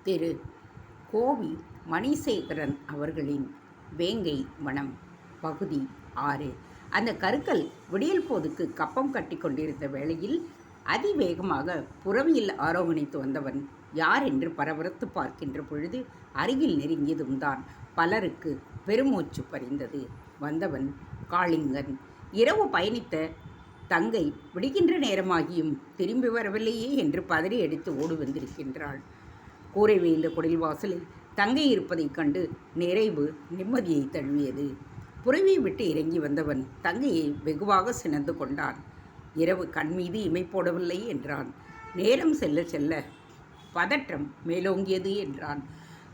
திரு கோவி மணிசேகரன் அவர்களின் வேங்கை வனம் பகுதி 6. அந்த கருக்கல் விடியல் போதுக்கு கப்பம் கட்டி கொண்டிருந்த வேளையில் அதிவேகமாக புறவியில் ஆரோகணித்து வந்தவன் யார் என்று பரபரத்து பார்க்கின்ற பொழுது அருகில் நெருங்கியதும் தான் பலருக்கு பெருமூச்சு பறிந்தது. வந்தவன் காளிங்கன். இரவு பயணித்த தங்கை விடுகின்ற நேரமாகியும் திரும்பி வரவில்லையே என்று பதறி அடித்து ஓடி வந்திருக்கின்றாள். கூரை வேய்ந்த குடில் வாசலில் தங்கை இருப்பதைக் கண்டு நிறைவு நிம்மதியை தழுவியது. புறவியை விட்டு இறங்கி வந்தவன் தங்கையை வெகுவாக சினந்து கொண்டான். இரவு கண்மீது இமை போடவில்லை என்றான். நேரம் செல்ல செல்ல பதற்றம் மேலோங்கியது என்றான்.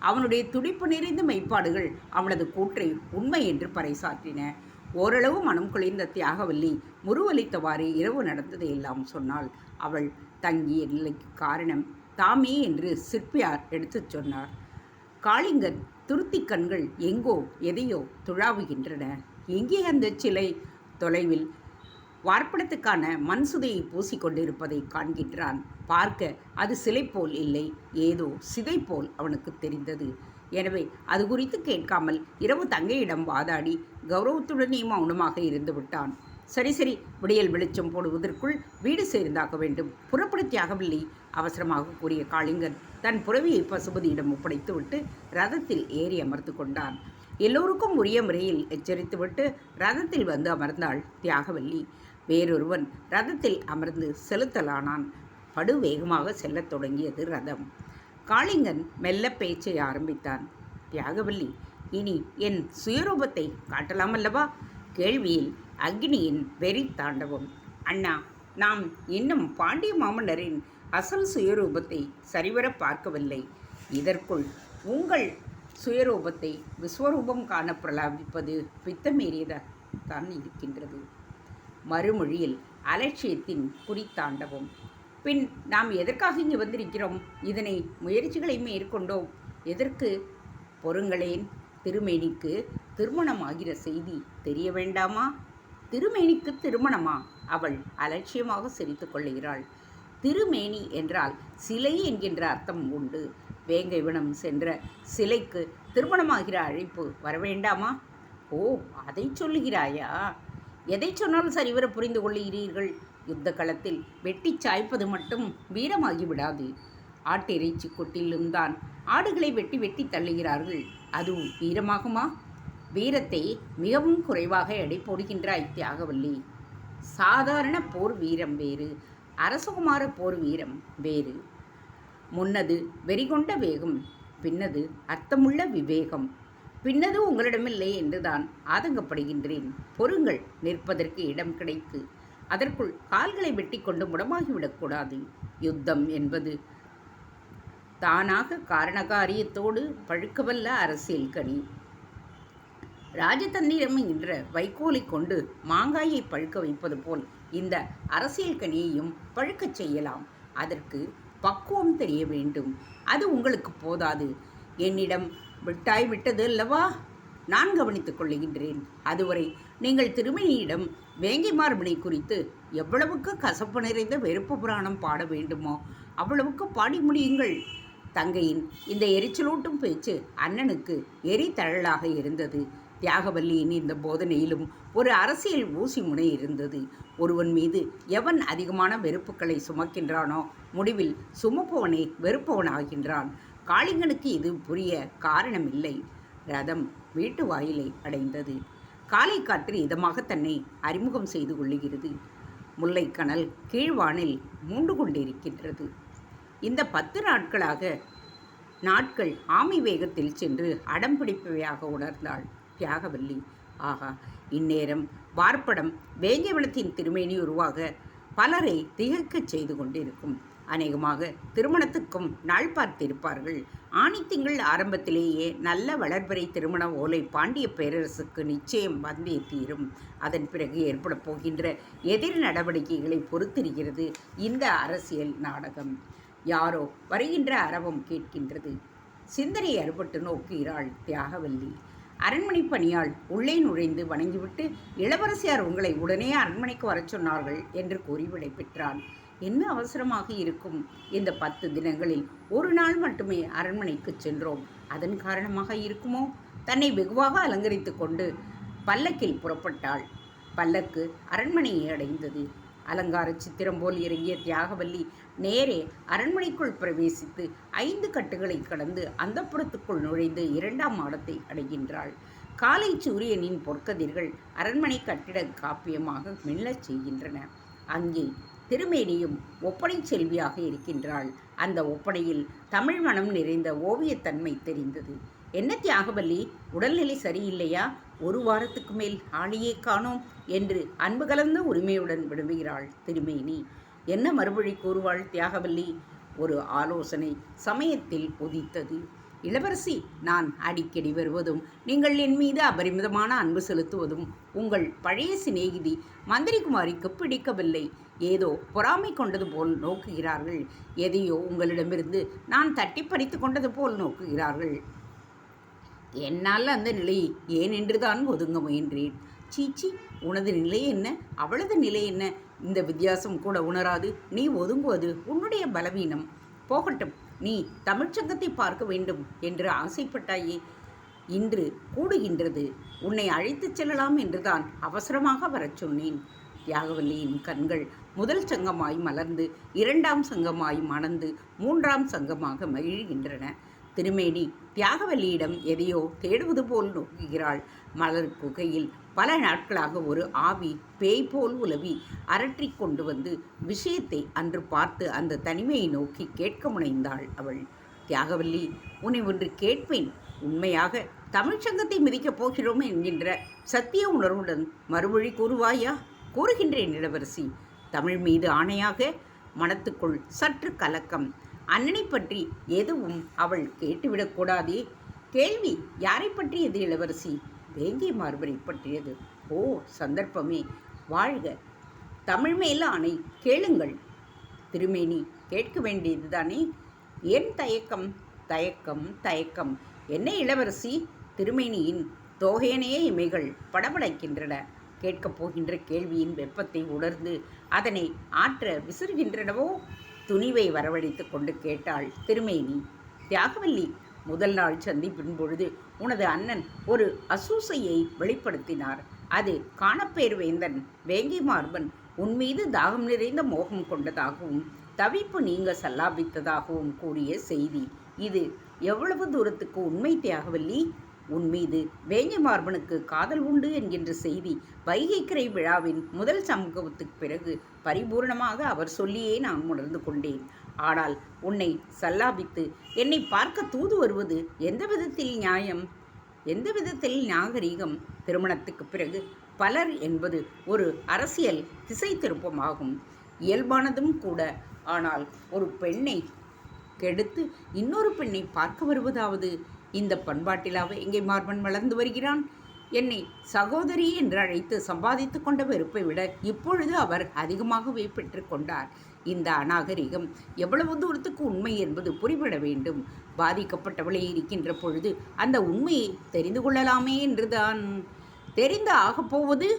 அவனுடைய துடிப்பு நிறைந்த மெய்ப்பாடுகள் அவனது கூற்றை உண்மை என்று பறைசாற்றின. ஓரளவு மனம் குளிர்ந்த தியாகவல்லி முருவலித்தவாறு இரவு நடந்ததையெல்லாம் சொன்னாள். அவள் தங்கிய நிலைக்கு காரணம் தாமே என்று சிற்பியார் எடுத்துச் சொன்னார். காளிங்கன் துருத்தி கண்கள் எங்கோ எதையோ துழாவுகின்றன. எங்கே அந்த சிலை? தொலைவில் வார்ப்படத்துக்கான மண் சுதையை பூசிக்கொண்டிருப்பதை காண்கின்றான். பார்க்க அது சிலை போல் இல்லை, ஏதோ சிதை போல் அவனுக்கு தெரிந்தது. எனவே அது குறித்து கேட்காமல் இரவு தங்கையிடம் வாதாடி கௌரவத்துடனே மௌனமாக இருந்து விட்டான். சரி சரி, விடியல் வெளிச்சம் போடுவதற்குள் வீடு சேர்ந்தாக வேண்டும், புறப்பட தியாகவில்லை அவசரமாக கூறிய காளிங்கன் தன் புறவியை பசுபதியிடம் ஒப்படைத்துவிட்டு ரதத்தில் ஏறி அமர்ந்து கொண்டான். எல்லோருக்கும் உரிய முறையில் எச்சரித்துவிட்டு ரதத்தில் வந்து அமர்ந்தாள் தியாகவல்லி. வேறொருவன் ரதத்தில் அமர்ந்து செலுத்தலானான். படு வேகமாக செல்லத் தொடங்கியது ரதம். காளிங்கன் மெல்ல பேச்சை ஆரம்பித்தான். தியாகவல்லி, இனி என் சுயரூபத்தை காட்டலாமல்லவா? கேள்வியில் அக்னியின் வெறி தாண்டவம். அண்ணா, நாம் இன்னும் பாண்டிய மாமன்னரின் அசல் சுயரூபத்தை சரிவர பார்க்கவில்லை. இதற்குள் உங்கள் சுயரூபத்தை விஸ்வரூபம் காண பிரலாபிப்பது பித்தமேறியதான் இருக்கின்றது. மறுமொழியில் அலட்சியத்தின் குறித்தாண்டவம். பின் நாம் எதற்காக இங்கு வந்திருக்கிறோம்? இதனை முயற்சிகளை மேற்கொண்டோம். எதற்கு? பொறுங்களேன், திருமேனிக்கு திருமணமாகிற செய்தி தெரிய வேண்டாமா? திருமேனிக்கு திருமணமா? அவள் அலட்சியமாக சிரித்து கொள்ளுகிறாள். திருமேனி என்றால் சிலை என்கின்ற அர்த்தம் உண்டு. வேங்கைவனம் சென்ற சிலைக்கு திருமணமாகிற அழைப்பு வரவேண்டாமா? ஓ, அதை சொல்லுகிறாயா? எதை சொன்னாலும் சரிவர புரிந்து கொள்ளுகிறீர்கள். யுத்த களத்தில் வெட்டி சாய்ப்பது மட்டும் வீரமாகி விடாது. ஆட்டிறைச்சி கொட்டிலும் தான் ஆடுகளை வெட்டி வெட்டி தள்ளுகிறார்கள். அதுவும் வீரமாகுமா? வீரத்தை மிகவும் குறைவாக எடை போடுகின்றாய் தியாகவல்லி. சாதாரண போர் வீரம் வேறு, அரசகுமார போர் வீரம் வேறு. முன்னது வெறிகொண்ட வேகம், பின்னது அர்த்தமுள்ள விவேகம். பின்னது உங்களிடமில்லை என்றுதான் ஆதங்கப்படுகின்றேன். பொறுங்கள், நிற்பதற்கு இடம் கிடைத்து அதற்குள் கால்களை வெட்டி கொண்டு முடமாகிவிடக்கூடாது. யுத்தம் என்பது தானாக காரணகாரியத்தோடு பழுக்கவல்ல அரசியல் கனி. ராஜதந்திரம் என்ற வைக்கோலை கொண்டு மாங்காயை பழுக்க வைப்பது போல் இந்த அரசியல் கனியையும் பழுக்கச் செய்யலாம். அதற்கு பக்குவம் தெரிய வேண்டும். அது உங்களுக்கு போதாது. என்னிடம் விட்டாய் விட்டது அல்லவா? நான் கவனித்துக் கொள்ளுகின்றேன். அதுவரை நீங்கள் திருமணியிடம் வேங்கை மார்பனை குறித்து எவ்வளவுக்கு கசப்பு நிறைந்த வெறுப்பு புராணம் பாட வேண்டுமோ அவ்வளவுக்கு பாடி முடியுங்கள். தங்கையின் இந்த எரிச்சலூட்டும் பேச்சு அண்ணனுக்கு எரித்தழலாக இருந்தது. தியாகவல்லியின் இந்த போதனையிலும் ஒரு அரசியல் ஊசி முனை இருந்தது. ஒருவன் மீது எவன் அதிகமான வெறுப்புகளை சுமக்கின்றானோ முடிவில் சுமப்பவனே வெறுப்பவனாகின்றான். காளிங்கனுக்கு இது புரிய காரணமில்லை. ரதம் வீட்டு வாயிலை அடைந்தது. காலை காற்று இதமாக தன்னை அறிமுகம் செய்து கொள்ளுகிறது. முல்லைக்கணல் கீழ்வானில் மூண்டு கொண்டிருக்கின்றது. இந்த 10 நாட்களாக நாட்கள் ஆமை வேகத்தில் சென்று அடம் பிடிப்பவையாக உணர்ந்தாள் தியாகவல்லி. ஆகா, இந்நேரம் வார்ப்படம் வேங்கைவனத்தின் திருமேனி உருவாக பலரை திகைக்கச் செய்து கொண்டிருக்கும். அநேகமாக திருமணத்துக்கும் நாள் பார்த்திருப்பார்கள். ஆணித்திங்கள் ஆரம்பத்திலேயே நல்ல வளர்பிறை திருமண ஓலை பாண்டிய பேரரசுக்கு நிச்சயம் வந்தே தீரும். அதன் பிறகு ஏற்பட போகின்ற எதிர் நடவடிக்கைகளை பொறுத்திருக்கிறது இந்த அரசியல் நாடகம். யாரோ வருகின்ற அரவம் கேட்கின்றது. சிந்தனை அறுபட்டு நோக்குகிறாள் தியாகவல்லி. அரண்மனை பணியாள் உள்ளே நுழைந்து வணங்கிவிட்டு, இளவரசியார் உங்களை உடனே அரண்மனைக்கு வரச் சொன்னார்கள் என்று கூறி விடை பெற்றான். என்ன அவசரமாக இருக்கும்? இந்த 10 தினங்களில் ஒரு நாள் மட்டுமே அரண்மனைக்கு சென்றோம். அதன் காரணமாக இருக்குமோ? தன்னை வெகுவாக அலங்கரித்து கொண்டு பல்லக்கில் புறப்பட்டாள். பல்லக்கு அரண்மனையை அடைந்தது. அலங்கார சித்திரம் போல் இறங்கிய தியாகவல்லி நேரே அரண்மனைக்குள் பிரவேசித்து 5 கட்டுகளை கடந்து அந்தப்புறத்துக்குள் நுழைந்து 2ஆம் மாடத்தை அடைகின்றாள். காலை சூரியனின் பொற்கதிர்கள் அரண்மனை கட்டிட காப்பியமாக மின்னச் செய்கின்றன. அங்கே திருமேனியும் ஒப்பனை செல்வியாக இருக்கின்றாள். அந்த ஒப்பனையில் தமிழ் மனம் நிறைந்த ஓவியத்தன்மை தெரிந்தது. என்ன தியாகவல்லி, உடல்நிலை சரியில்லையா? 1 வாரத்துக்கு மேல் ஆளையே காணோம் என்று அன்பு கலந்த உரிமையுடன் விடுகிறாள் திருமேனி. என்ன மறுபடி கூறுவாள் தியாகவல்லி? ஒரு ஆலோசனை சமயத்தில் உதித்தது. இளவரசி, நான் அடிக்கடி வருவதும் நீங்கள் என் மீது அபரிமிதமான அன்பு செலுத்துவதும் உங்கள் பழைய சிநேகிதி மந்திரிகுமாரிக்கு பிடிக்கவில்லை. ஏதோ பொறாமை கொண்டது போல் நோக்குகிறார்கள். எதையோ உங்களிடமிருந்து நான் தட்டி பறித்து கொண்டது போல் நோக்குகிறார்கள். என்னால் அந்த நிலையை ஏன் என்றுதான் ஒதுங்க முயன்றேன். சீச்சி, உனது நிலை என்ன, அவளது நிலை என்ன? இந்த வித்தியாசம் கூட உணராது நீ ஒதுங்குவது உன்னுடைய பலவீனம். போகட்டும், நீ தமிழ்ச்சங்கத்தை பார்க்க வேண்டும் என்று ஆசைப்பட்டாயே. இன்று கூடுகின்றது. உன்னை அழைத்துச் செல்லலாம் என்றுதான் அவசரமாக வரச் சொன்னேன். தியாகவல்லியின் கண்கள் முதல் சங்கமாய் மலர்ந்து 2ஆம் சங்கமாய் மணந்து 3ஆம் சங்கமாக மகிழ்கின்றன. திருமேனி தியாகவல்லியிடம் எதையோ தேடுவது போல் நோக்குகிறாள். மலர் குகையில் பல நாட்களாக ஒரு ஆவி பேய் போல் உலவி அரற்றி கொண்டு வந்து விஷயத்தை அன்று பார்த்து அந்த தனிமையை நோக்கி கேட்க முனைந்தாள் அவள். தியாகவல்லி, உன்னை ஒன்று கேட்பேன். உண்மையாக தமிழ்ச்சங்கத்தை மிதிக்கப் போகிறோம் என்கின்ற சத்திய உணர்வுடன் மறுமொழி கூறுவாயா? கூறுகின்றேன் இளவரசி. தமிழ் மீது ஆணையாக. மனத்துக்குள் சற்று கலக்கம். அண்ணனை பற்றி எதுவும் அவள் கேட்டுவிடக்கூடாதே. கேள்வி யாரை பற்றியது இளவரசி? வேங்கை மார்பரை பற்றியது. ஓ, சந்தர்ப்பமே. வாழ்க. தமிழ் மேல் ஆணை, கேளுங்கள். திருமேனி, கேட்க வேண்டியதுதானே? ஏன் தயக்கம்? தயக்கம் தயக்கம் என்ன இளவரசி? திருமேனியின் தோகையனையே இமைகள் படபடைக்கின்றன. கேட்கப் போகின்ற கேள்வியின் வெப்பத்தை உணர்ந்து அதனை ஆற்ற விசிறுகின்றனவோ? துணிவை வரவழைத்து கொண்டு கேட்டாள் திருமேனி. தியாகவல்லி, முதல் நாள் சந்திப்பின் பொழுது உனது அண்ணன் ஒரு அசூசையை வெளிப்படுத்தினார். அது காணப்பேர் வேந்தன் வேங்கை மார்பன் உன்மீது தாகம் நிறைந்த மோகம் கொண்டதாகவும் தவிப்பு நீங்க சல்லாபித்ததாகவும் கூறிய செய்தி. இது எவ்வளவு தூரத்துக்கு உண்மை தியாகவல்லி? உன்மீது வேங்கை மார்பனுக்கு காதல் உண்டு என்கின்ற செய்தி வைகைக்கரை விழாவின் முதல் சம்பவத்துக்கு பிறகு பரிபூர்ணமாக அவர் சொல்லியே நான் உணர்ந்து கொண்டேன். ஆனால் உன்னை சல்லாபித்து என்னை பார்க்க தூது வருவது எந்த விதத்தில் நியாயம்? எந்த விதத்தில் நாகரீகம்? திருமணத்துக்கு பிறகு பலர் என்பது ஒரு அரசியல் திசை திருப்பமாகும். இயல்பானதும் கூட. ஆனால் ஒரு பெண்ணை கெடுத்து இன்னொரு பெண்ணை பார்க்க வருவதாவது இந்த பண்பாட்டிலாக எங்கே மார்பன் வளர்ந்து வருகிறான்? என்னை சகோதரி என்று அழைத்து சம்பாதித்து கொண்ட வெறுப்பை விட இப்பொழுது அவர் அதிகமாகவே பெற்று கொண்டார். இந்த அநாகரிகம் எவ்வளவு தூரத்துக்கு உண்மை என்பது புரிபட வேண்டும். பாதிக்கப்பட்டவளே இருக்கின்ற பொழுது அந்த உண்மையை தெரிந்து கொள்ளலாமே என்றுதான். தெரிந்து ஆகப்போவது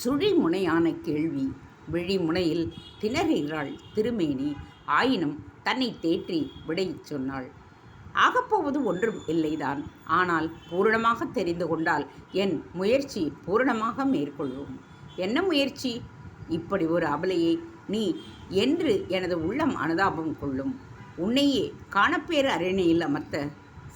சுழிமுனையான கேள்வி. விழிமுனையில் திணறுகிறாள் திருமேனி. ஆயினும் தன்னை தேற்றி விடை சொன்னாள். ஆகப்போவது ஒன்றும் இல்லைதான். ஆனால் பூரணமாக தெரிந்து கொண்டால் என் முயற்சி பூரணமாக மேற்கொள்வோம். என்ன முயற்சி? இப்படி ஒரு அபலையை நீ என்று எனது உள்ளம் அனுதாபம் கொள்ளும். உன்னையே காணப்பேறு அரணையில் அமர்த்த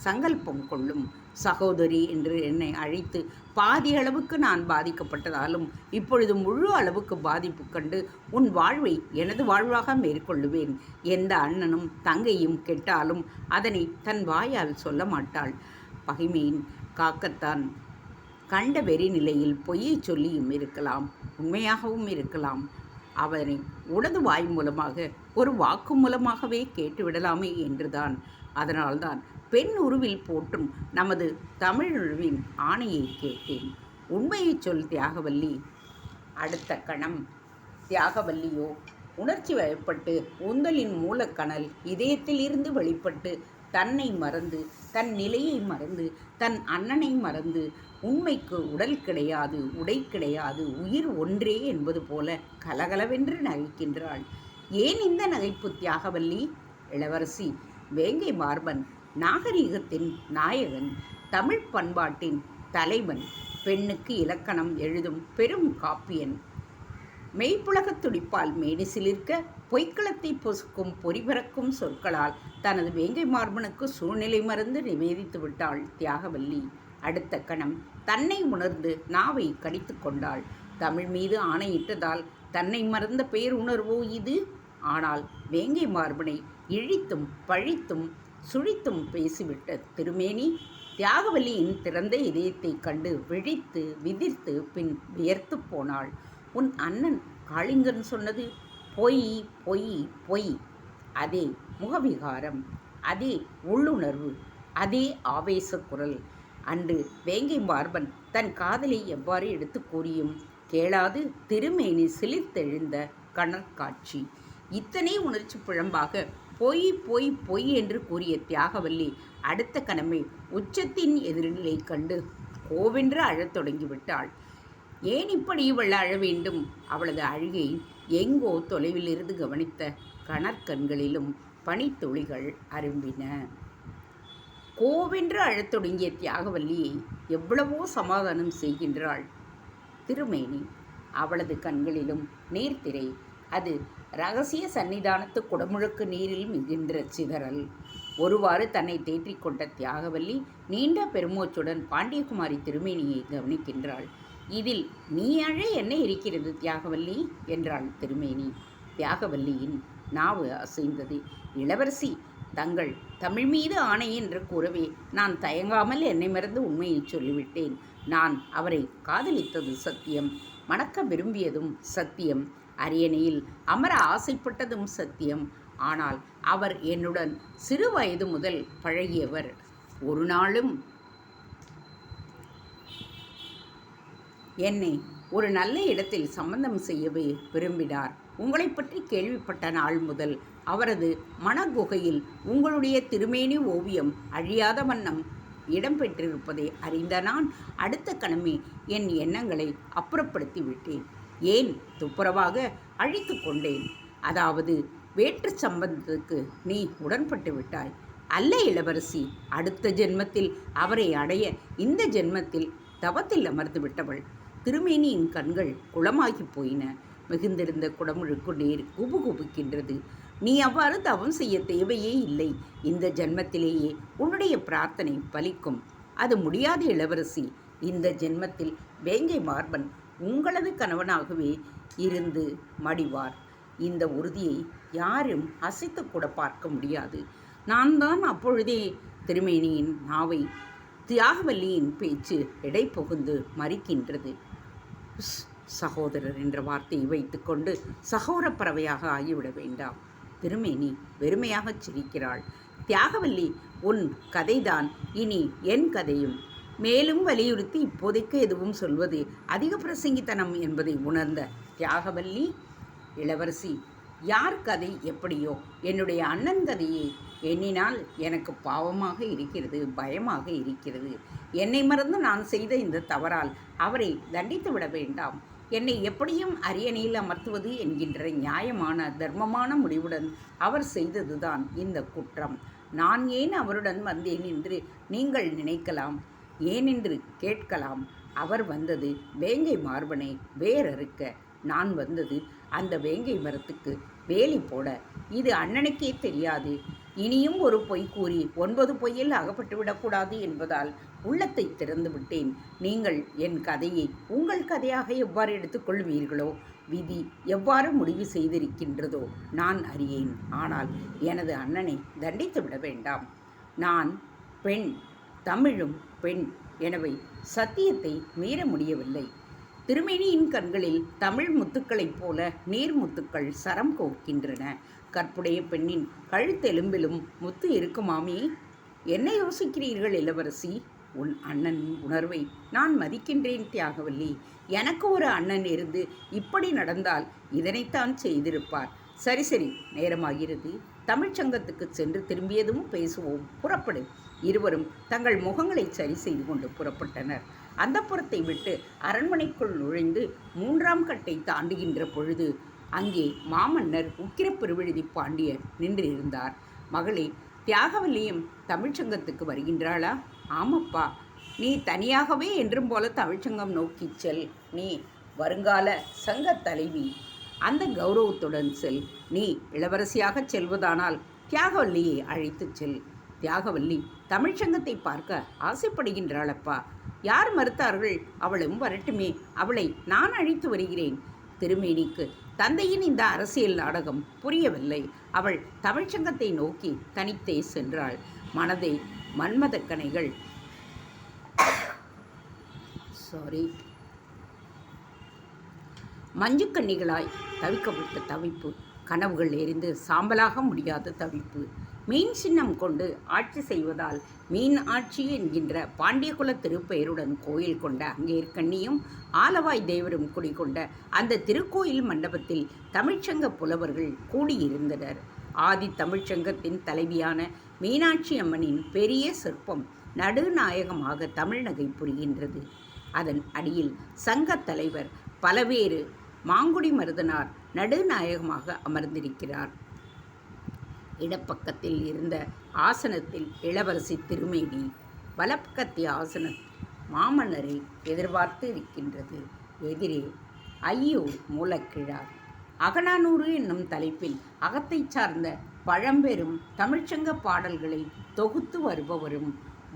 சங்கல்பம் கொள்ளும். சகோதரி என்று என்னை அழைத்து பாதி அளவுக்கு நான் பாதிக்கப்பட்டதாலும் இப்பொழுது முழு அளவுக்கு பாதிப்பு கண்டு உன் வாழ்வை எனது வாழ்வாக மேற்கொள்ளுவேன். எந்த அண்ணனும் தங்கையும் கெட்டாலும் அதனை தன் வாயால் சொல்ல மாட்டாள். பகைமையின் காக்கத்தான் கண்ட வெறி நிலையில் பொய்யை சொல்லியும் இருக்கலாம், உண்மையாகவும் இருக்கலாம். அவனை உனது வாய் மூலமாக ஒரு வாக்கு மூலமாகவே கேட்டுவிடலாமே என்றுதான். அதனால்தான் பெண் உருவில் போற்றும் நமது தமிழுருவின் ஆணையை கேட்டேன். உண்மையை சொல் தியாகவல்லி. அடுத்த கணம் தியாகவல்லியோ உணர்ச்சி வயப்பட்டு உந்தலின் மூலக்கணல் இதயத்தில் இருந்து வெளிப்பட்டு தன்னை மறந்து, தன் நிலையை மறந்து, தன் அண்ணனை மறந்து, உண்மைக்கு உடல் கிடையாது, உடை கிடையாது, உயிர் ஒன்றே என்பது போல கலகலவென்று நகைக்கின்றாள். ஏன் இந்த நகைப்பு தியாகவல்லி? இளவரசி, வேங்கை மார்பன் நாகரீகத்தின் நாயகன், தமிழ் பண்பாட்டின் தலைவன், பெண்ணுக்கு இலக்கணம் எழுதும் பெரும் காப்பியன். மெய்ப்புலகத் துடிப்பால் மேனி சிலிர்க்க பொய்க்களத்தை பொசுக்கும் பொறிபறக்கும் சொற்களால் தனது வேங்கை மார்பனுக்கு சூழ்நிலை மறந்து நிவேதித்து விட்டாள் தியாகவல்லி. அடுத்த கணம் தன்னை உணர்ந்து நாவை கடித்து கொண்டாள். தமிழ் மீது ஆணையிட்டதால் தன்னை மறந்த பேருணர்வோ இது? ஆனால் வேங்கை மார்பனை இழித்தும் பழித்தும் சுழித்தும் பேசிவிட்ட திருமேனி தியாகவல்லியின் திறந்த இதயத்தை கண்டு விழித்து விதிர்த்து பின் வியர்த்து போனாள். உன் அண்ணன் காளிங்கன் சொன்னது பொய் பொய் பொய். அதே முகவிகாரம், அதே உள்ளுணர்வு, அதே ஆவேச குரல். அன்று வேங்கை மார்பன் தன் காதலை எவ்வாறு எடுத்து கூறியும் கேளாது திருமேனி சிலிர்த்தெழுந்த கணற்காட்சி. இத்தனை உணர்ச்சி பிழம்பாக பொய் பொய் பொய் என்று கூறிய தியாகவல்லி அடுத்த கணமே உச்சத்தின் எதிர்நிலை கண்டு கோவென்று அழத் தொடங்கிவிட்டாள். ஏன் இப்படி இவள் அழ வேண்டும்? அவளது அழுகை எங்கோ தொலைவிலிருந்து கவனித்த கணற்கண்களிலும் பனித்துளிகள் அரும்பின. கோவென்று அழத் தொடங்கிய தியாகவல்லியை எவ்வளவோ சமாதானம் செய்கின்றாள் திருமேனி. அவளது கண்களிலும் நீர்த்திரை. அது இரகசிய சன்னிதானத்து குடமுழுக்கு நீரில் மிகின்ற சிதறல். ஒருவாறு தன்னை தேற்றிக்கொண்ட தியாகவல்லி நீண்ட பெருமூச்சுடன் பாண்டியகுமாரி திருமேனியை கவனிக்கின்றாள். இதில் நீ அழ என்ன இருக்கிறது தியாகவல்லி என்றாள் திருமேனி. தியாகவல்லியின் நாவு அசைந்தது. இளவரசி, தங்கள் தமிழ் மீது ஆணை என்று கூறவே நான் தயங்காமல் என்னை மறந்து உண்மையை சொல்லிவிட்டேன். நான் அவரை காதலித்தது சத்தியம், மணக்க விரும்பியதும் சத்தியம், அரியணையில் அமர ஆசைப்பட்டதும் சத்தியம். ஆனால் அவர் என்னுடன் சிறு வயது முதல் பழகியவர். ஒரு நாளும் என்னை ஒரு நல்ல இடத்தில் சம்பந்தம் செய்யவே விரும்பினார். உங்களை பற்றி கேள்விப்பட்ட நாள் முதல் அவரது மனக்குகையில் உங்களுடைய திருமேனி ஓவியம் அழியாத வண்ணம் இடம்பெற்றிருப்பதை அறிந்த நான் அடுத்த கணமே என் எண்ணங்களை அப்புறப்படுத்தி விட்டேன். ஏன் துப்புரவாக அழித்து கொண்டேன். அதாவது வேற்று சம்பந்தத்துக்கு நீ உடன்பட்டு விட்டாய். அல்ல இளவரசி, அடுத்த ஜென்மத்தில் அவரை அடைய இந்த ஜென்மத்தில் தவத்தில் அமர்ந்து விட்டவள். திருமேனியின் கண்கள் குளமாகி போயின. மிகுந்திருந்த குடமுழுக்கு நீர் குபுகுபுக்கின்றது. நீ அவ்வாறு தவம் செய்ய தேவையே இல்லை. இந்த ஜென்மத்திலேயே உன்னுடைய பிரார்த்தனை பலிக்கும். அது முடியாத இளவரசி. இந்த ஜென்மத்தில் வேங்கை மார்பன் உங்களது கணவனாகவே இருந்து மடிவார். இந்த உறுதியை யாரும் அசைத்து கூட பார்க்க முடியாது. நான் தான் அப்பொழுதே திருமேனியின் நாவை தியாகவல்லியின் பேச்சு இடை புகுந்து மறிக்கின்றது. சகோதரர் என்ற வார்த்தையை வைத்துக்கொண்டு சகோர பறவையாக ஆகிவிட வேண்டாம். திருமேனி வெறுமையாகச் சிரிக்கிறாள். தியாகவல்லி, உன் கதைதான் இனி என் கதையும். மேலும் வலியுறுத்தி இப்போதைக்கு எதுவும் சொல்வது அதிக பிரசங்கித்தனம் என்பதை உணர்ந்த தியாகவல்லி, இளவரசி, யார் கதை எப்படியோ என்னுடைய அண்ணன் கதையை எண்ணினால் எனக்கு பாவமாக இருக்கிறது, பயமாக இருக்கிறது. என்னை மறந்து நான் செய்த இந்த தவறால் அவரை தண்டித்து விட வேண்டாம். என்னை எப்படியும் அரியணையில் அமர்த்துவது என்கின்ற நியாயமான தர்மமான முடிவுடன் அவர் செய்ததுதான் இந்த குற்றம். நான் ஏன் அவருடன் வந்தேன் என்று நீங்கள் நினைக்கலாம், ஏனென்று கேட்கலாம். அவர் வந்தது வேங்கை மார்பனை வேறறுக்க, நான் வந்தது அந்த வேங்கை மரத்துக்கு வேலி போட. இது அண்ணனுக்கே தெரியாது. இனியும் ஒரு பொய் கூறி 9 பொய்யில் அகப்பட்டு விடக்கூடாது என்பதால் உள்ளத்தை திறந்து விட்டேன். நீங்கள் என் கதையை உங்கள் கதையாக எவ்வாறு எடுத்துக்கொள்வீர்களோ, விதி எவ்வாறு முடிவு செய்திருக்கின்றதோ நான் அறியேன். ஆனால் எனது அண்ணனை தண்டித்து விட வேண்டாம். நான் பெண், தமிழும் பெண். எனவே சத்தியத்தை மீற முடியவில்லை. திருமேனியின் கண்களில் தமிழ் முத்துக்களைப் போல நீர்முத்துக்கள் சரம் கோக்கின்றன. கற்புடைய பெண்ணின் கழுத்தெலும்பிலும் முத்து இருக்குமாமே. என்ன யோசிக்கிறீர்கள் இளவரசி? உன் அண்ணன் உணர்வை நான் மதிக்கின்றேன் தியாகவல்லி. எனக்கு ஒரு அண்ணன் இருந்து இப்படி நடந்தால் இதனைத்தான் செய்திருப்பார். சரி சரி, நேரமாகிறது, தமிழ்ச்சங்கத்துக்கு சென்று திரும்பியதும் பேசுவோம், புறப்படு. இருவரும் தங்கள் முகங்களை சரி செய்து கொண்டு புறப்பட்டனர். அந்தப்புறத்தை விட்டு அரண்மனைக்குள் நுழைந்து 3ஆம் கட்டை தாண்டுகின்ற பொழுது அங்கே மாமன்னர் உக்கிரப்பெருவெழுதி பாண்டியர் நின்றிருந்தார். மகளே, தியாகவல்லியும் தமிழ்ச்சங்கத்துக்கு வருகின்றாளா? ஆமப்பா, நீ தனியாகவே என்றும் போல தமிழ்ச்சங்கம் நோக்கிச் செல். நீ வருங்கால சங்க தலைவி, அந்த கௌரவத்துடன் செல். நீ இளவரசியாகச் செல்வதானால் தியாகவல்லியை அழைத்துச் செல். தியாகவல்லி தமிழ்ச்சங்கத்தை பார்க்க ஆசைப்படுகின்றாளப்பா. யார் மறுத்தார்கள்? அவளும் வரட்டுமே, அவளை நான் அழைத்து வருகிறேன். திருமேனிக்கு தந்தையின் இந்த அரசியல் நாடகம் புரியவில்லை. அவள் தமிழ்ச்சங்கத்தை நோக்கி தனித்தே சென்றாள். மனதை மன்மதக்கணைகள் மஞ்சுக்கண்ணிகளாய் தவிக்கப்பட்ட தவிப்பு, கனவுகள் எரிந்து சாம்பலாக முடியாத தவிப்பு. மீன் சின்னம் கொண்டு ஆட்சி செய்வதால் மீன் ஆட்சி என்கின்ற பாண்டியகுல திருப்பெயருடன் கோயில் கொண்ட அங்கேற்கண்ணியும் ஆலவாய் தேவரும் குடிகொண்ட அந்த திருக்கோயில் மண்டபத்தில் தமிழ்ச்சங்க புலவர்கள் கூடியிருந்தனர். ஆதி தமிழ்ச்சங்கத்தின் தலைவியான மீனாட்சி அம்மனின் பெரிய சிற்பம் நடுநாயகமாக தமிழ்நகை புரிகின்றது. அதன் அடியில் சங்க தலைவர் பலவேறு மாங்குடி மருதனார் நடுநாயகமாக அமர்ந்திருக்கிறார். இடப்பக்கத்தில் இருந்த ஆசனத்தில் இளவரசி திருமேனி, வலப்பக்கத்திய ஆசனத்தில் மாமன்னரை எதிர்பார்த்து இருக்கின்றது. எதிரே ஐயூர் மூலக்கிழார். அகநானூறு என்னும் தலைப்பில் அகத்தை சார்ந்த பழம்பெரும் தமிழ்ச்சங்க பாடல்களை தொகுத்து வருபவரும்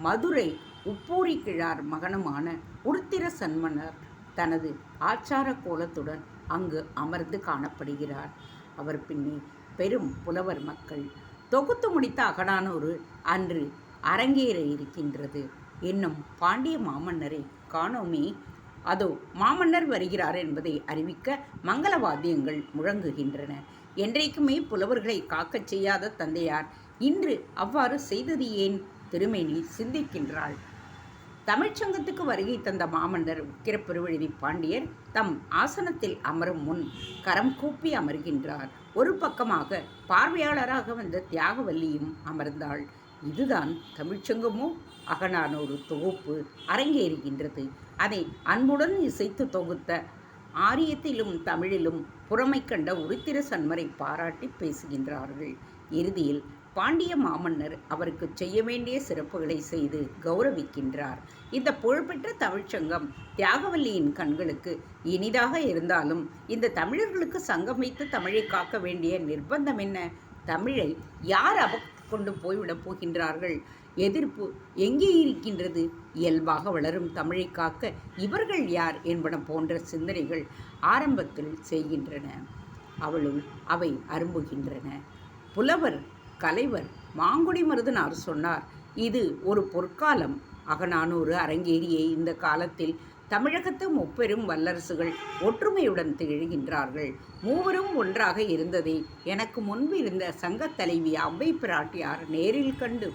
மதுரை உப்பூரி கிழார் மகனுமான உருத்திர சன்மனர் தனது ஆச்சார கோலத்துடன் அங்கு அமர்ந்து காணப்படுகிறார். அவர் பின்னே பெரும் புலவர் மக்கள். தொகுத்து முடித்த அகநானூறு அன்று அரங்கேற இருக்கின்றது. இன்னும் பாண்டிய மாமன்னரை காணோமே. அதோ மாமன்னர் வருகிறார் என்பதை அறிவிக்க மங்கள வாத்தியங்கள் முழங்குகின்றன. என்றைக்குமே புலவர்களை காக்கச் செய்யாத தந்தையார் இன்று அவ்வாறு செய்தது ஏன்? திருமேனி சிந்திக்கின்றாள். தமிழ்ச்சங்கத்துக்கு வருகை தந்த மாமன்னர் உக்கிரப்பெருவெழுதி பாண்டியர் தம் ஆசனத்தில் அமரும் முன் கரம் கூப்பி அமர்கின்றார். ஒரு பக்கமாக பார்வையாளராக வந்த தியாகவல்லியும் அமர்ந்தாள். இதுதான் தமிழ்ச்சங்கமோ? அகநானூறு தொகுப்பு அரங்கேறுகின்றது. அதை அன்புடன் இசைத்து தொகுத்த ஆரியத்திலும் தமிழிலும் புறமை கண்ட உருத்திர சன்மரை பாராட்டி பேசுகின்றார்கள். இறுதியில் பாண்டிய மாமன்னர் அவருக்கு செய்ய வேண்டிய சிறப்புகளை செய்து கௌரவிக்கின்றார். இந்த புகழ்பெற்ற தமிழ்ச்சங்கம் தியாகவல்லியின் கண்களுக்கு இனிதாக இருந்தாலும் இந்த தமிழர்களுக்கு சங்கம் வைத்து தமிழை காக்க வேண்டிய நிர்பந்தம் என்ன? தமிழை யார் கொண்டு போய்விடப் போகின்றார்கள்? எதிர்ப்பு எங்கே இருக்கின்றது? இயல்பாக வளரும் தமிழை காக்க இவர்கள் யார் என்பன போன்ற சிந்தனைகள் ஆரம்பத்தில் செய்கின்றன. அவளுள் அவை அரும்புகின்றன. புலவர் கலைவர் மாங்குடி மருதனார் சொன்னார், இது ஒரு பொற்காலம். அகநானூறு அரங்கேறிய இந்த காலத்தில் தமிழகத்து முப்பெரும் வல்லரசுகள் ஒற்றுமையுடன் திகழ்கின்றார்கள். மூவரும் ஒன்றாக இருந்ததை எனக்கு முன்பு இருந்த சங்கத் தலைவி அவ்வை பிராட்டியார் நேரில் கண்டு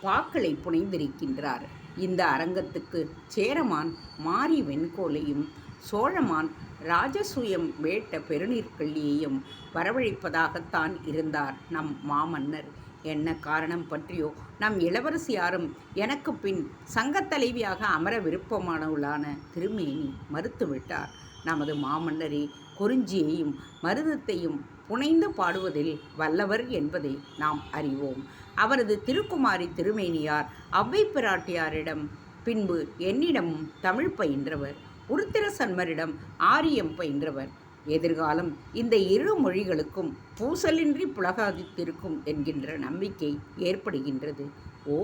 பாக்களை புனைந்திருக்கின்றார். இந்த அரங்கத்துக்கு சேரமான் மாரி வெண்கோலையும் சோழமான் ராஜசூயம் வேட்ட பெருநீர்கள்ளியையும் வரவழைப்பதாகத்தான் இருந்தார் நம் மாமன்னர். என்ன காரணம் பற்றியோ நம் இளவரசியாரும் எனக்கு பின் சங்கத் தலைவியாக அமர விருப்பமானவளான திருமேனி மறுத்துவிட்டார். நமது மாமன்னரே குறிஞ்சியையும் மருதத்தையும் புனைந்து பாடுவதில் வல்லவர் என்பதை நாம் அறிவோம். அவரது திருக்குமாரி திருமேனியார் அவ்வை பிராட்டியாரிடம் பின்பு என்னிடமும் தமிழ் பயின்றவர். உருத்திர சன்மரிடம் ஆரியம் பயின்றவர். எதிர்காலம் இந்த இரு மொழிகளுக்கும் பூசலின்றி புலகாதித்திருக்கும் என்கின்ற நம்பிக்கை ஏற்படுகின்றது. ஓ,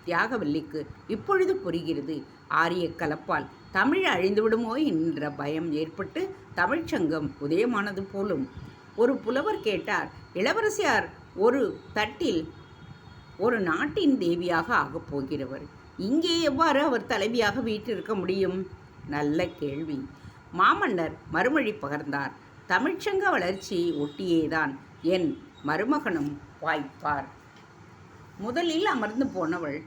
தியாகவல்லிக்கு இப்பொழுது புரிகிறது. ஆரிய கலப்பால் தமிழ் அழிந்துவிடுமோ என்ற பயம் ஏற்பட்டு தமிழ்ச்சங்கம் உதயமானது போலும். ஒரு புலவர் கேட்டார், இளவரசியார் ஒரு தட்டில் ஒரு நாட்டின் தேவியாக ஆகப் போகிறவர். இங்கே எவ்வாறு அவர் தலைவியாக வீற்றிருக்க முடியும்? நல்ல கேள்வி. மாமன்னர் மறுமொழி பகர்ந்தார். தமிழ்ச்சங்க வளர்ச்சியை ஒட்டியேதான் என் மருமகனும் வாய்ப்பார். முதலில் அமர்ந்து போனவள்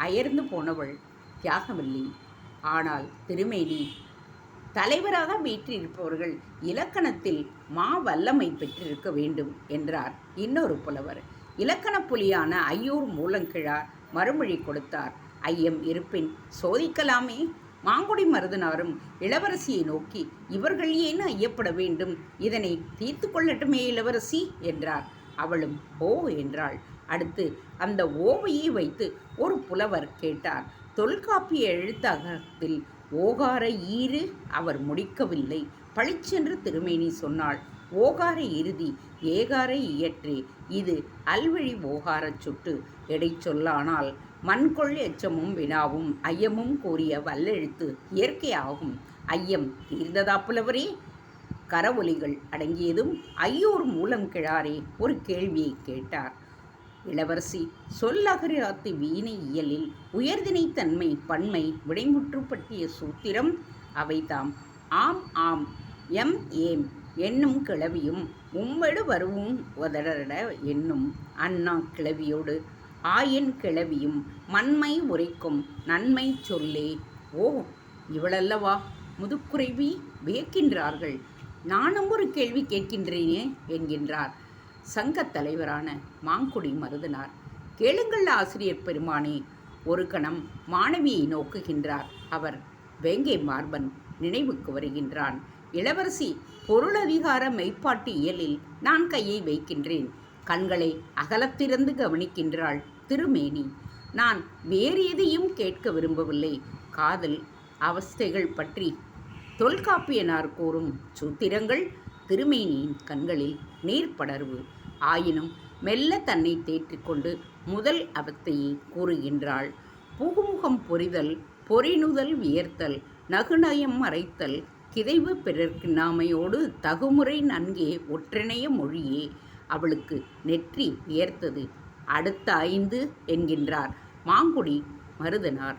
அயர்ந்து போனவள் தியாகவல்லி. ஆனால் திருமேனி தலைவராக வீற்றிருப்பவர்கள் இலக்கணத்தில் வல்லமை பெற்றிருக்க வேண்டும் என்றார் இன்னொரு புலவர். இலக்கண புலியான ஐயூர் மூலங்கிழார் மறுமொழி கொடுத்தார். ஐயம் இருப்பின் சோதிக்கலாமே. மாங்குடி மருதனாரும் இளவரசியை நோக்கி, இவர்கள் ஏன் ஐயப்பட வேண்டும்? இதனை தீர்த்து கொள்ளட்டுமே இளவரசி என்றார். அவளும் ஓ என்றாள். அடுத்து அந்த ஓவையை வைத்து ஒரு புலவர் கேட்டார். தொல்காப்பிய எழுத்தகத்தில் ஓகார ஈறு அவர் முடிக்கவில்லை. பளிச்சென்று திருமேனி சொன்னாள். ஓகார இறுதி ஏகார இயற்றே. இது அல்வழி ஓகாரச் சுட்டு எடை சொல்லானால் மண்கொள் எச்சமும் வினாவும் ஐயமும் கூறிய வல்லெழுத்து இயற்கையாகும். ஐயம் தீர்ந்ததா புலவரே? கரவொலிகள் அடங்கியதும் ஐயூர் மூலம் கிழாரே ஒரு கேள்வியை கேட்டார். இளவரசி, சொல்லகராத்து வீணை இயலில் உயர்திணைத்தன்மை பன்மை விடைமுற்று பற்றிய சூத்திரம் அவைதாம். ஆம் ஆம் எம் ஏம் என்னும் கிளவியும் உம்மெடு வருவும் உதட என்னும் அண்ணா கிளவியோடு ஆயன் கிளவியும் மண்மை உரைக்கும் நன்மை சொல்லே. ஓ, இவளல்லவா? முதுக்குறைவி வியக்கின்றார்கள். நானும் ஒரு கேள்வி கேட்கின்றேனே என்கின்றார் சங்கத் தலைவரான மாங்குடி மருதனார். கேளுங்கள் ஆசிரியர் பெருமானே. ஒரு கணம் மாணவியை நோக்குகின்றார். அவர் வேங்கை மார்பன் நினைவுக்கு வருகின்றான். இளவரசி, பொருளதிகார மெய்ப்பாட்டு இயலில் நான் கையை வைக்கின்றேன். கண்களை அகலத்திறந்து கவனிக்கின்றாள் திருமேனி. நான் வேறு எதையும் கேட்க விரும்பவில்லை. காதல் அவஸ்தைகள் பற்றி தொல்காப்பியனார் கூறும் சூத்திரங்கள். திருமேனியின் கண்களில் நீர் படர்வு. ஆயினும் மெல்ல தன்னை தேற்றிக்கொண்டு முதல் அவத்தையை கூறுகின்றாள். புகுமுகம் பொறிதல், பொறினுதல் வியர்த்தல், நகுநயம் மறைத்தல், கிதைவு பிறர்க்கு நாமையோடு தகுமுறை நன்கே ஒற்றனைய மொழியே. அவளுக்கு நெற்றி வியர்த்தது. அடுத்த 5 என்கின்றார் மாங்குடி மருதனார்.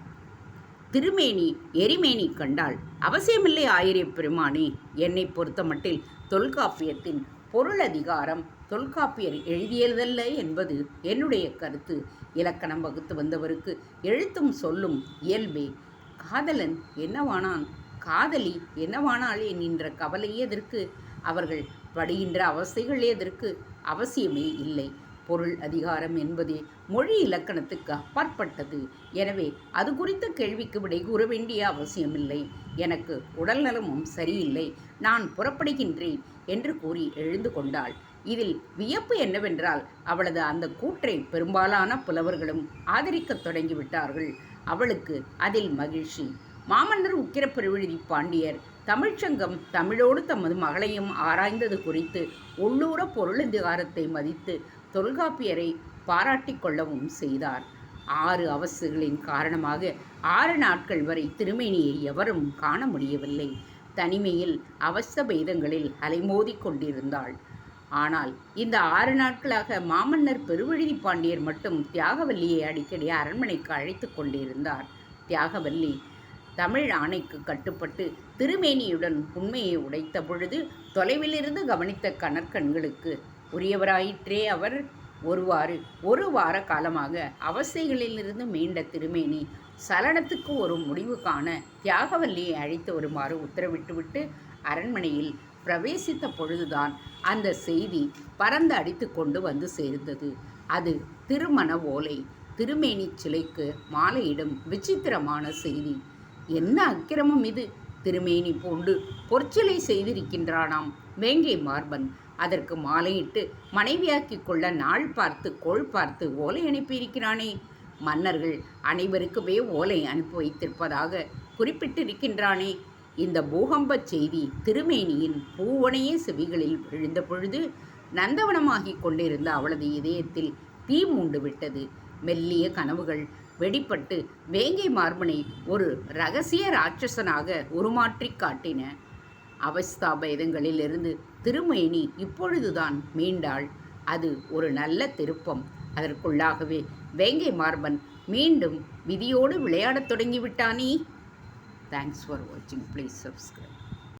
திருமேனி எரிமேனி கண்டாள். அவசியமில்லை ஆயிரியப் பெருமானே. என்னை பொறுத்தமட்டில் தொல்காப்பியத்தின் பொருளதிகாரம் தொல்காப்பியர் எழுதியதல்ல என்பது என்னுடைய கருத்து. இலக்கணம் வகுத்து வந்தவருக்கு எழுத்தும் சொல்லும் இயல்பே. காதலன் என்னவானான், காதலி என்னவானாள் என்கின்ற கவலை எதற்கு? அவர்கள் படுகின்ற அவஸ்தைகள் எதற்கு? அவசியமே இல்லை. பொருள் அதிகாரம் என்பதே மொழி இலக்கணத்துக்கு அப்பாற்பட்டது. எனவே அது குறித்த கேள்விக்கு விடை கூற வேண்டிய அவசியமில்லை. எனக்கு உடல் நலமும் சரியில்லை, நான் புறப்படுகின்றேன் என்று கூறி எழுந்து கொண்டாள். இதில் வியப்பு என்னவென்றால் அவளது அந்த கூற்றை பெரும்பாலான புலவர்களும் ஆதரிக்கத் தொடங்கிவிட்டார்கள். அவளுக்கு அதில் மகிழ்ச்சி. மாமன்னர் உக்கிரப்பெருவெழுதி பாண்டியர் தமிழ்ச்சங்கம் தமிழோடு தமது மகளையும் ஆராய்ந்தது குறித்து உள்ளூர பொருளதிகாரத்தை மதித்து தொல்காப்பியரை பாராட்டி கொள்ளவும் செய்தார். 6 அவஸ்தைகளின் காரணமாக 6 நாட்கள் வரை திருமேனியை எவரும் காண முடியவில்லை. தனிமையில் அவஸ்த பேதங்களில் அலைமோதி கொண்டிருந்தாள். ஆனால் இந்த 6 நாட்களாக மாமன்னர் பெருவெழுதி பாண்டியர் மட்டும் தியாகவல்லியை அடிக்கடி அரண்மனைக்கு அழைத்து கொண்டிருந்தார். தியாகவல்லி தமிழ் ஆணைக்கு கட்டுப்பட்டு திருமேனியுடன் உண்மையை உடைத்த பொழுது தொலைவிலிருந்து கவனித்த கணற்கண்களுக்கு உரியவராயிற்றே அவர். ஒரு வார காலமாக அவஸ்தைகளிலிருந்து மீண்ட திருமேனி சலனத்துக்கு ஒரு முடிவு காண தியாகவல்லியை அழைத்து வருமாறு உத்தரவிட்டுவிட்டு அரண்மனையில் பிரவேசித்த பொழுதுதான் அந்த செய்தி பறந்து அடித்து கொண்டு வந்து சேர்ந்தது. அது திருமண ஓலை. திருமேனி சிலைக்கு மாலையிடும் விசித்திரமான செய்தி. என்ன அக்கிரமம் இது! திருமேனி பூண்டு பொற்சிலை செய்திருக்கின்றானாம் வேங்கை மார்பன். அதற்கு மாலையிட்டு மனைவியாக்கி கொள்ள நாள் பார்த்து கோள் பார்த்து ஓலை அனுப்பியிருக்கிறானே. மன்னர்கள் அனைவருக்குமே ஓலை அனுப்பி வைத்திருப்பதாக குறிப்பிட்டிருக்கின்றானே. இந்த பூகம்ப செய்தி திருமேனியின் பூவனைய செவிகளில் விழுந்த பொழுது நந்தவனமாகிக் கொண்டிருந்த அவளது இதயத்தில் தீ மூண்டு விட்டது. மெல்லிய கனவுகள் வெடிப்பட்டு வேங்கை மார்பனை ஒரு இரகசிய ராட்சசனாக உருமாற்றி காட்டின. அவஸ்தாபேதங்களிலிருந்து திருமேனி இப்பொழுதுதான் மீண்டாள். அது ஒரு நல்ல திருப்பம். அதற்குள்ளாகவே வேங்கை மார்பன் மீண்டும் விதியோடு விளையாடத் தொடங்கிவிட்டானே. தேங்க்ஸ் ஃபார் வாட்சிங். Please subscribe.